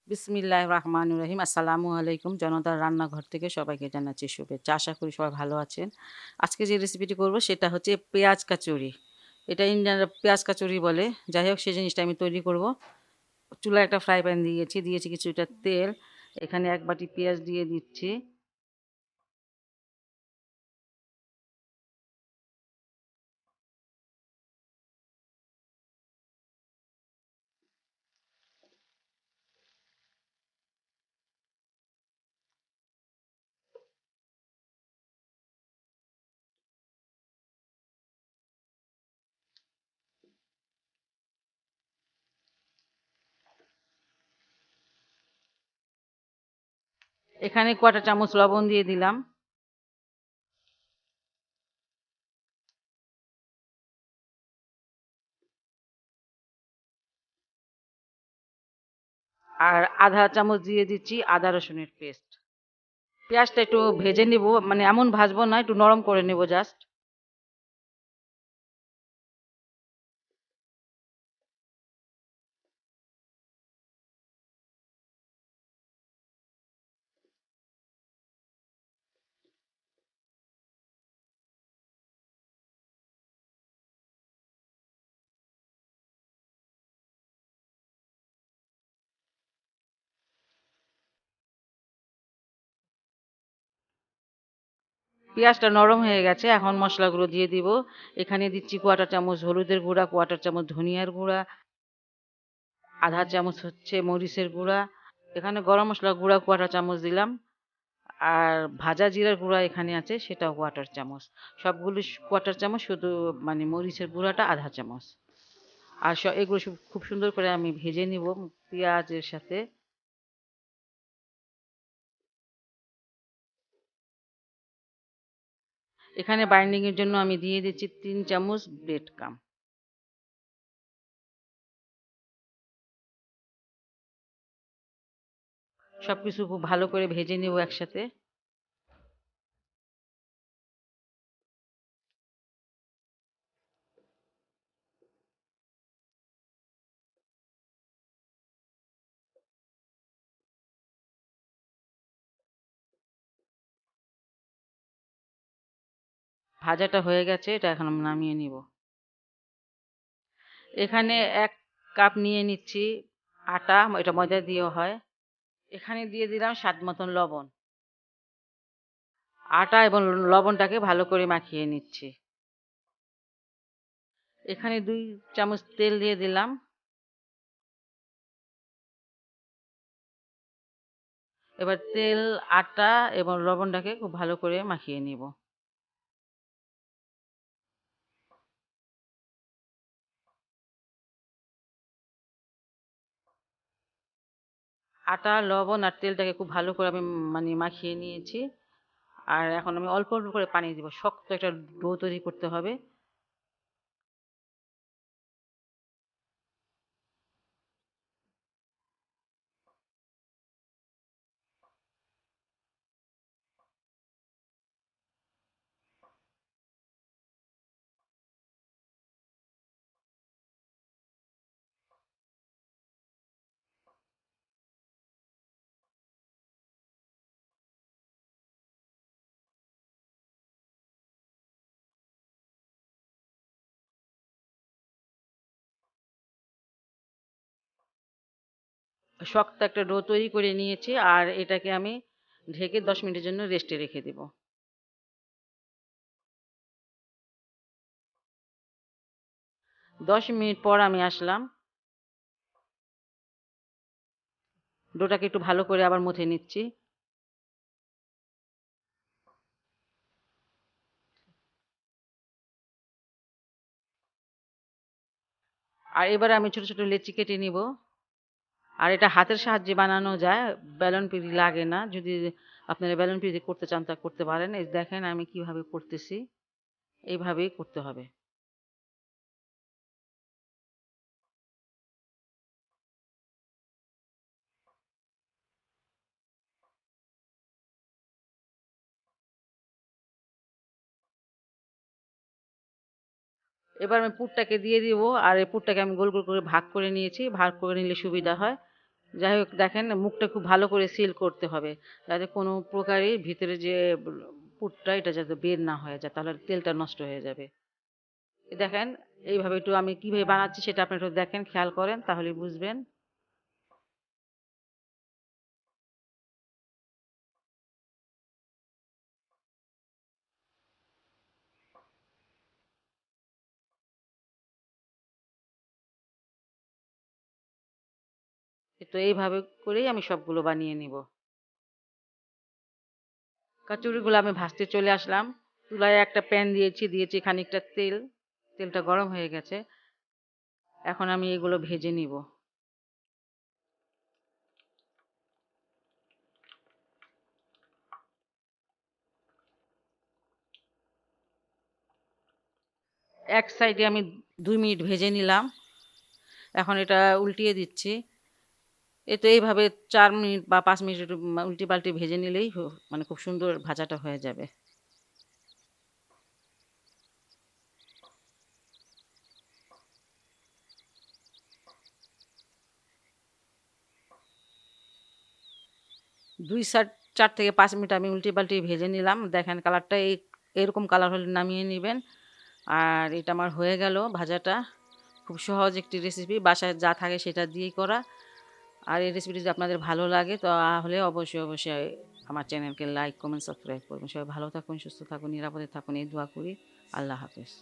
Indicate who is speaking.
Speaker 1: বিসমিল্লাহির রহমানির রহিম। আসসালামু আলাইকুম। জনতার রান্নাঘর থেকে সবাইকে জানাচ্ছি শুভেচ্ছা। আশা করি সবাই ভালো আছেন। আজকে যে রেসিপিটি করব সেটা হচ্ছে পেঁয়াজ কাচুরি। এটা ইন্ডিয়ানরা পেঁয়াজ কাচুরি বলে। যাই হোক সেই জিনিসটা আমি তৈরি করব। চুলায় একটা ফ্রাই প্যান দিয়েছি কিছুটা তেল। এখানে ১ বাটি পেঁয়াজ দিয়ে দিচ্ছি। এখানে ১/৪ চামচ লবণ দিয়ে দিলাম। আর ১/২ চামচ দিয়ে দিচ্ছি আদা রসুনের পেস্ট। পেঁয়াজটা একটু ভেজে নিব, মানে এমন ভাজবো না, একটু নরম করে নেব জাস্ট। পেঁয়াজটা নরম হয়ে গেছে, এখন মশলাগুলো দিয়ে দিব। এখানে দিচ্ছি ১/৪ চামচ হলুদের গুঁড়া, ১/৪ চামচ ধনিয়ার গুঁড়া, ১/২ চামচ হচ্ছে মরিচের গুঁড়া। এখানে গরম মশলার গুঁড়া ১/৪ চামচ দিলাম। আর ভাজা জিরার গুঁড়া এখানে আছে, সেটাও ১/৪ চামচ। সবগুলো ১/৪ চামচ, শুধু মানে মরিচের গুঁড়াটা ১/২ চামচ। আর এগুলো খুব সুন্দর করে আমি ভেজে নিব পেঁয়াজের সাথে। এখানে বাইন্ডিং এর জন্য আমি দিয়ে দিচ্ছি ৩ চামচ ব্রেড ক্রাম্ব। সবকিছু খুব ভালো করে ভেজে নেব একসাথে। ভাজাটা হয়ে গেছে, এটা এখন আমি নামিয়ে নিব। এখানে ১ কাপ নিয়ে নিচ্ছি আটা, এটা ময়দা দিয়েও হয়। এখানে দিয়ে দিলাম স্বাদ মতন লবণ। আটা এবং লবণটাকে ভালো করে মাখিয়ে নিচ্ছি। এখানে ২ চামচ তেল দিয়ে দিলাম। এবার তেল, আটা এবং লবণটাকে খুব ভালো করে মাখিয়ে নিব। আটা, লবণ আর তেলটাকে খুব ভালো করে আমি মানে মাখিয়ে নিয়েছি। আর এখন আমি অল্প অল্প করে পানি দিব। শক্ত একটা ডো তৈরি করতে হবে। শক্ত একটা ডো তৈরি করে নিয়েছি, আর এটাকে আমি ঢেকে ১০ মিনিটের জন্য রেস্টে রেখে দেব। ১০ মিনিট পর আমি আসলাম। ডোটাকে একটু ভালো করে আবার মথে নিচ্ছি। আর এবারে আমি ছোট ছোট লেচি কেটে নিব। আর এটা হাতের সাহায্যে বানানো যায়, বেলন পিঁড়ি লাগে না। যদি আপনারা বেলন পিঁড়ি করতে চান তা করতে পারেন। এই দেখেন আমি কিভাবে করতেছি, এইভাবেই করতে হবে। এবার আমি পুরটাকে দিয়ে দিব। আর এই পুরটাকে আমি গোল গোল করে ভাগ করে নিয়েছি। ভাগ করে নিলে সুবিধা হয়। যাই হোক দেখেন মুখটা খুব ভালো করে সিল করতে হবে, যাতে কোনো প্রকারই ভিতরে যে পুরটা এটা যাতে বের না হয়ে যায়, তাহলে তেলটা নষ্ট হয়ে যাবে। দেখেন এইভাবে একটু আমি কিভাবে বানাচ্ছি সেটা আপনি একটু দেখেন, খেয়াল করেন, তাহলে বুঝবেন। তো এইভাবে করেই আমি সবগুলো বানিয়ে নিব। কচুরিগুলো আমি ভাজতে চলে আসলাম। চুলায় একটা প্যান দিয়েছি খানিকটা তেল। তেলটা গরম হয়ে গেছে। এখন আমি এগুলো ভেজে নিব। এক সাইডে আমি 2 মিনিট ভেজে নিলাম। এখন এটা উল্টিয়ে দিচ্ছি। তো এইভাবে 4 মিনিট বা 5 মিনিট একটু উল্টে পাল্টে ভেজে নিলেই মানে খুব সুন্দর ভাজাটা হয়ে যাবে। 4 থেকে 5 মিনিট আমি উল্টে পাল্টে ভেজে নিলাম। দেখেন কালারটা এরকম কালার হলে নামিয়ে নেবেন। আর এটা আমার হয়ে গেল ভাজাটা। খুব সহজ একটি রেসিপি, বাসায় যা থাকে সেটা দিয়েই করা। আর এই রেসিপিটি যদি আপনাদের ভালো লাগে তাহলে অবশ্যই আমার চ্যানেলকে লাইক, কমেন্ট, সাবস্ক্রাইব করবেন। সবাই ভালো থাকুন, সুস্থ থাকুন, নিরাপদে থাকুন, এই দোয়া করি। আল্লাহ হাফেজ।